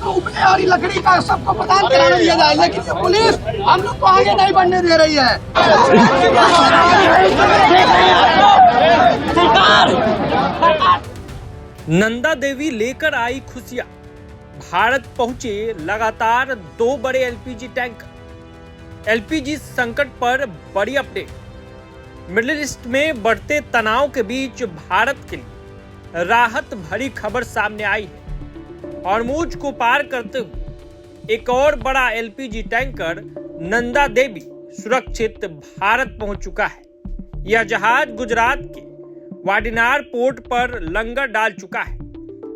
को उपले और लकड़ी का सबको प्रदान करा दिया जाए, लेकिन ये पुलिस हम लोग को आगे नहीं बढ़ने दे रही है। नंदा देवी लेकर आई खुशियां, भारत पहुंचे लगातार 2 बड़े एलपीजी टैंकर। एलपीजी संकट पर बड़ी अपडेट। मिडिल ईस्ट में बढ़ते तनाव के बीच भारत के लिए राहत भरी खबर सामने आई है। हॉर्मुज को पार करते हुए एक और बड़ा एलपीजी टैंकर नंदा देवी सुरक्षित भारत पहुंच चुका है। यह जहाज गुजरात के वाडिनार पोर्ट पर लंगर डाल चुका है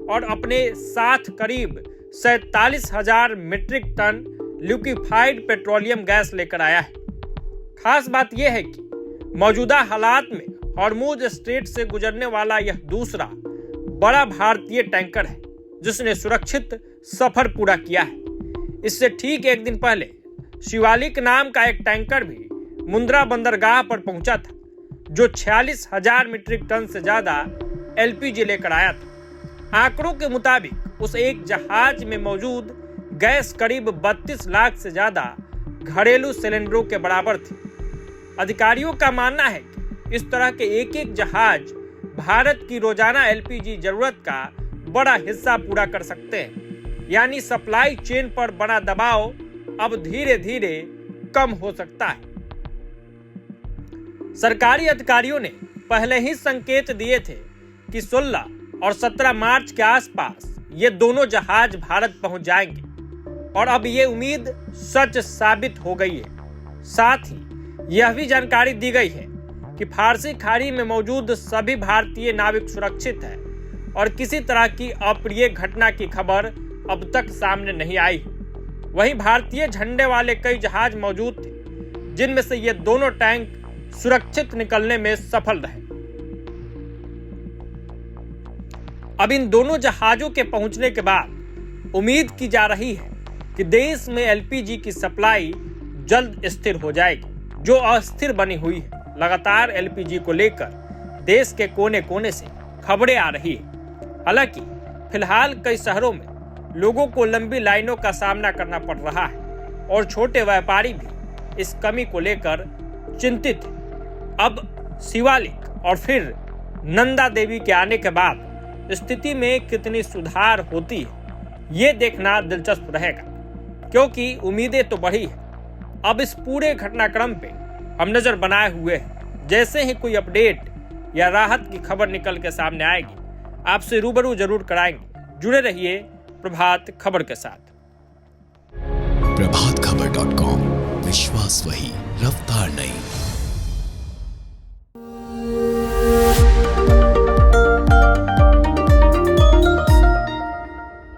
और अपने साथ करीब 47,000 metric ton liquefied petroleum gas लेकर आया है। खास बात यह है कि मौजूदा हालात में हॉर्मुज स्ट्रेट से गुजरने वाला यह दूसरा बड़ा भारतीय टैंकर है जिसने सुरक्षित सफर पूरा किया है। इससे ठीक एक दिन पहले शिवालिक नाम का एक टैंकर भी मुंद्रा बंदरगाह पर पहुंचा था, जो 46,000 मीट्रिक टन से ज्यादा एलपीजी लेकर आया था। आंकड़ों के मुताबिक उस एक जहाज में मौजूद गैस करीब 32 लाख से ज्यादा घरेलू सिलेंडरों के बराबर थी। अधिकारियों का मानना है कि इस तरह के एक एक जहाज भारत की रोजाना एलपीजी जरूरत का बड़ा हिस्सा पूरा कर सकते हैं, यानी सप्लाई चेन पर बड़ा दबाव अब धीरे धीरे कम हो सकता है। सरकारी अधिकारियों ने पहले ही संकेत दिए थे कि 16 और 17 मार्च के आसपास ये दोनों जहाज भारत पहुंच जाएंगे और अब ये उम्मीद सच साबित हो गई है। साथ ही यह भी जानकारी दी गई है कि फारसी खाड़ी में मौजूद सभी भारतीय नाविक सुरक्षित हैं और किसी तरह की अप्रिय घटना की खबर अब तक सामने नहीं आई। वहीं भारतीय झंडे वाले कई जहाज मौजूद थे जिनमें से ये दोनों टैंक सुरक्षित निकलने में सफल रहे। अब इन दोनों जहाजों के पहुंचने के बाद उम्मीद की जा रही है कि देश में एलपीजी की सप्लाई जल्द स्थिर हो जाएगी, जो अस्थिर बनी हुई है। लगातार एलपीजी को लेकर देश के कोने कोने से खबरें आ रही है। हालांकि फिलहाल कई शहरों में लोगों को लंबी लाइनों का सामना करना पड़ रहा है और छोटे व्यापारी भी इस कमी को लेकर चिंतित हैं। अब शिवालिक और फिर नंदा देवी के आने के बाद स्थिति में कितनी सुधार होती है, ये देखना दिलचस्प रहेगा, क्योंकि उम्मीदें तो बढ़ी है। अब इस पूरे घटनाक्रम पे हम नजर बनाए हुए हैं। जैसे ही कोई अपडेट या राहत की खबर निकल के सामने आएगी, आपसे रूबरू जरूर कराएंगे। जुड़े रहिए प्रभात खबर के साथ। प्रभातखबर.com, विश्वास वही, रफ्तार नहीं।